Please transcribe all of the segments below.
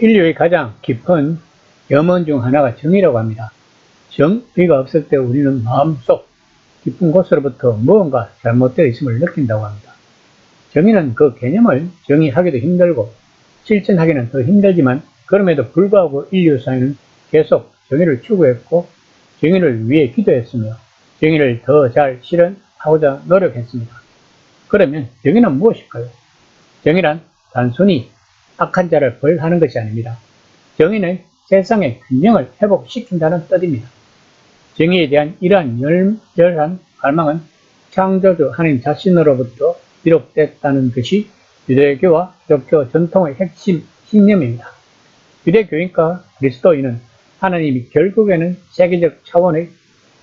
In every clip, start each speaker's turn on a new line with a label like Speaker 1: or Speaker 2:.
Speaker 1: 인류의 가장 깊은 염원 중 하나가 정의라고 합니다. 정의가 없을 때 우리는 마음속 깊은 곳으로부터 무언가 잘못되어 있음을 느낀다고 합니다. 정의는 그 개념을 정의하기도 힘들고 실천하기는 더 힘들지만 그럼에도 불구하고 인류 사회는 계속 정의를 추구했고 정의를 위해 기도했으며 정의를 더 잘 실현하고자 노력했습니다. 그러면 정의는 무엇일까요? 정의란 단순히 악한 자를 벌하는 것이 아닙니다. 정의는 세상의 균형을 회복시킨다는 뜻입니다. 정의에 대한 이러한 열렬한 갈망은 창조주 하나님 자신으로부터 비롯됐다는 것이 유대교와 기독교 전통의 핵심 신념입니다. 유대교인과 그리스도인은 하나님이 결국에는 세계적 차원의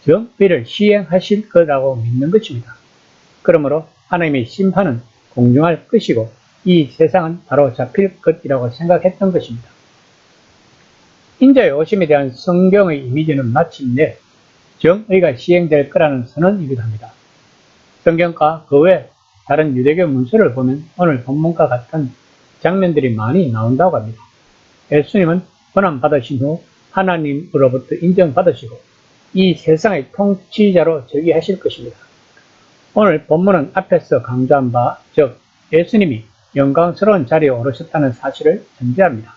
Speaker 1: 정의를 시행하실 거라고 믿는 것입니다. 그러므로 하나님의 심판은 공정할 것이고 이 세상은 바로 잡힐 것이라고 생각했던 것입니다. 인자의 오심에 대한 성경의 이미지는 마침내 정의가 시행될 거라는 선언이기도 합니다. 성경과 그 외 다른 유대교 문서를 보면 오늘 본문과 같은 장면들이 많이 나온다고 합니다. 예수님은 고난받으신 후 하나님으로부터 인정받으시고 이 세상의 통치자로 즉위하실 것입니다. 오늘 본문은 앞에서 강조한 바, 즉 예수님이 영광스러운 자리에 오르셨다는 사실을 전제합니다.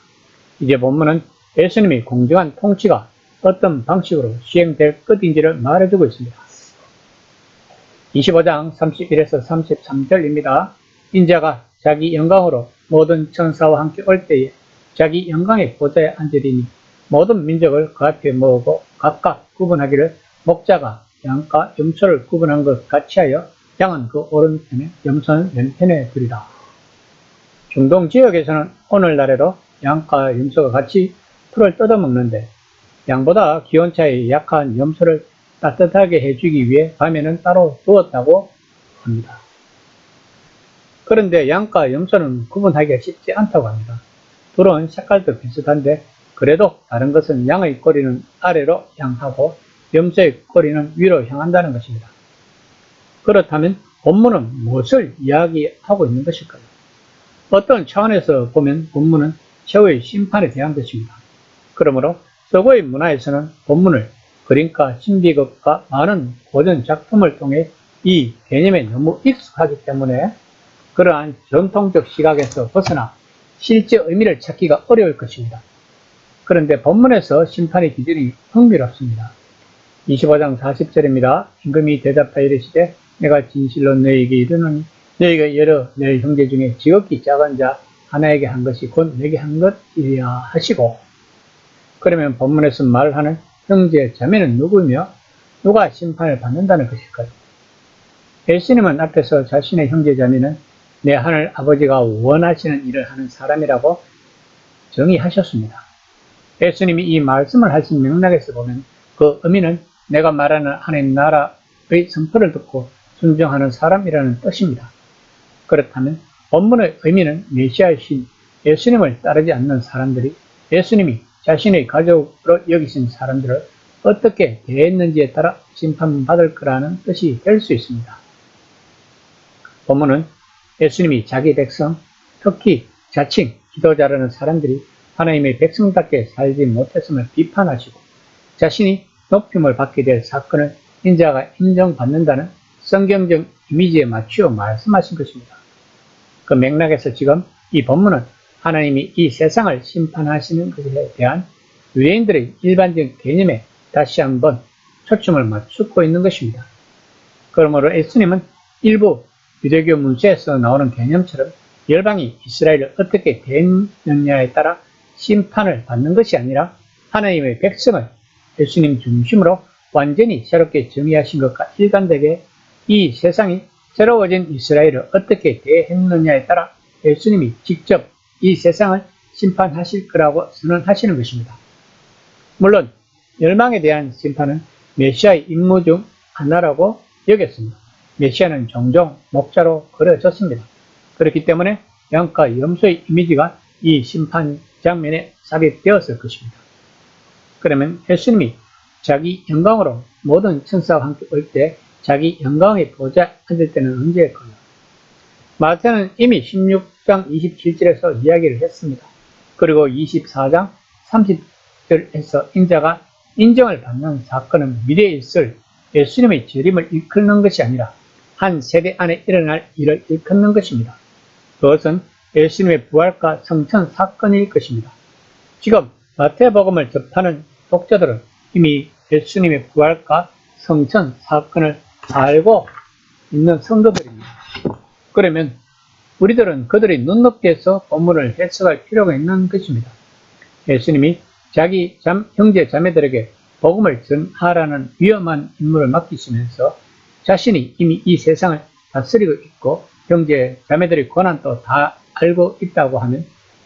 Speaker 1: 이제 본문은 예수님이 공정한 통치가 어떤 방식으로 시행될 것인지를 말해주고 있습니다. 25장 31에서 33절입니다. 인자가 자기 영광으로 모든 천사와 함께 올 때에 자기 영광의 보좌에 앉으리니 모든 민족을 그 앞에 모으고 각각 구분하기를 목자가 양과 염소를 구분한 것 같이 하여 양은 그 오른편에 염소는 왼편에 두리라. 중동 지역에서는 오늘날에도 양과 염소가 같이 풀을 뜯어먹는데 양보다 기온차에 약한 염소를 따뜻하게 해주기 위해 밤에는 따로 두었다고 합니다. 그런데 양과 염소는 구분하기가 쉽지 않다고 합니다. 둘은 색깔도 비슷한데 그래도 다른 것은 양의 꼬리는 아래로 향하고 염소의 꼬리는 위로 향한다는 것입니다. 그렇다면 본문은 무엇을 이야기하고 있는 것일까요? 어떤 차원에서 보면 본문은 최후의 심판에 대한 것입니다. 그러므로 서구의 문화에서는 본문을 그림과 신비극과 많은 고전 작품을 통해 이 개념에 너무 익숙하기 때문에 그러한 전통적 시각에서 벗어나 실제 의미를 찾기가 어려울 것입니다. 그런데 본문에서 심판의 기준이 흥미롭습니다. 25장 40절입니다. 임금이 대답하여 이르시되 내가 진실로 너희에게 이르노니 너희가 여러 내 형제 중에 지극히 작은 자 하나에게 한 것이 곧 내게 한 것이야 하시고, 그러면 본문에서 말하는 형제 자매는 누구며 누가 심판을 받는다는 것일까요? 예수님은 앞에서 자신의 형제 자매는 내 하늘 아버지가 원하시는 일을 하는 사람이라고 정의하셨습니다. 예수님이 이 말씀을 하신 맥락에서 보면 그 의미는 내가 말하는 하나님 나라의 선포를 듣고 순종하는 사람이라는 뜻입니다. 그렇다면 본문의 의미는 메시아이신 예수님을 따르지 않는 사람들이 예수님이 자신의 가족으로 여기신 사람들을 어떻게 대했는지에 따라 심판받을 거라는 뜻이 될 수 있습니다. 본문은 예수님이 자기 백성, 특히 자칭 지도자라는 사람들이 하나님의 백성답게 살지 못했음을 비판하시고 자신이 높임을 받게 될 사건을 인자가 인정받는다는 성경적 이미지에 맞추어 말씀하신 것입니다. 그 맥락에서 지금 이 본문은 하나님이 이 세상을 심판하시는 것에 대한 유대인들의 일반적 개념에 다시 한번 초점을 맞추고 있는 것입니다. 그러므로 예수님은 일부 유대교 문서에서 나오는 개념처럼 열방이 이스라엘을 어떻게 대했느냐에 따라 심판을 받는 것이 아니라 하나님의 백성을 예수님 중심으로 완전히 새롭게 정의하신 것과 일관되게 이 세상이 새로워진 이스라엘을 어떻게 대했느냐에 따라 예수님이 직접 이 세상을 심판하실 거라고 선언하시는 것입니다. 물론 열방에 대한 심판은 메시아의 임무 중 하나라고 여겼습니다. 메시아는 종종 목자로 그려졌습니다. 그렇기 때문에 양과 염소의 이미지가 이 심판 장면에 삽입되었을 것입니다. 그러면 예수님이 자기 영광으로 모든 천사와 함께 올 때 자기 영광의 보좌에 앉을 때는 언제일까요? 마태는 이미 16장 27절에서 이야기를 했습니다. 그리고 24장 30절에서 인자가 인정을 받는 사건은 미래에 있을 예수님의 재림을 일컫는 것이 아니라 한 세대 안에 일어날 일을 일컫는 것입니다. 그것은 예수님의 부활과 성천 사건일 것입니다. 지금 마태복음을 접하는 독자들은 이미 예수님의 부활과 성천 사건을 알고 있는 성도들입니다. 그러면 우리들은 그들의 눈높이에서 본문을 해석할 필요가 있는 것입니다. 예수님이 자기 형제 자매들에게 복음을 전하라는 위험한 임무를 맡기시면서 자신이 이미 이 세상을 다스리고 있고 형제 자매들의 고난도 다 알고 있다고 하면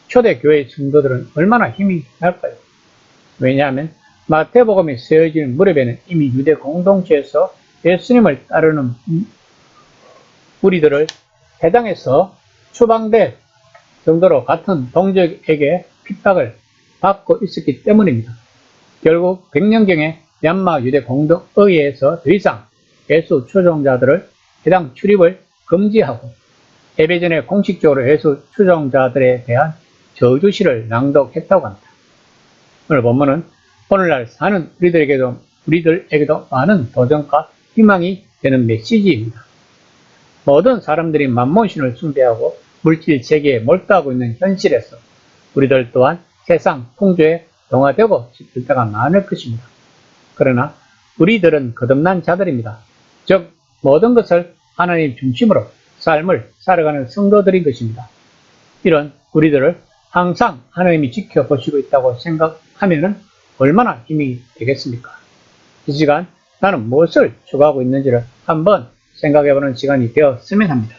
Speaker 1: 초대교회 성도들은 얼마나 힘이 날까요? 왜냐하면 마태복음이 쓰여진 무렵에는 이미 유대 공동체에서 예수님을 따르는 우리들을 해당해서 추방될 정도로 같은 동족에게 핍박을 받고 있었기 때문입니다. 결국 100년경에 얀마 유대 공동의회에서 더 이상 예수 추종자들을 해당 출입을 금지하고 예배 전에 공식적으로 예수 추종자들에 대한 저주시를 낭독했다고 합니다. 오늘 본문은 오늘날 사는 우리들에게도 많은 도전과 희망이 되는 메시지입니다. 모든 사람들이 만몬신을 숭배하고 물질 세계에 몰두하고 있는 현실에서 우리들 또한 세상 풍조에 동화되고 싶을 때가 많을 것입니다. 그러나 우리들은 거듭난 자들입니다. 즉 모든 것을 하나님 중심으로 삶을 살아가는 성도들인 것입니다. 이런 우리들을 항상 하나님이 지켜보시고 있다고 생각하면 얼마나 힘이 되겠습니까? 이 시간 나는 무엇을 추구하고 있는지를 한번 생각해보는 시간이 되었으면 합니다.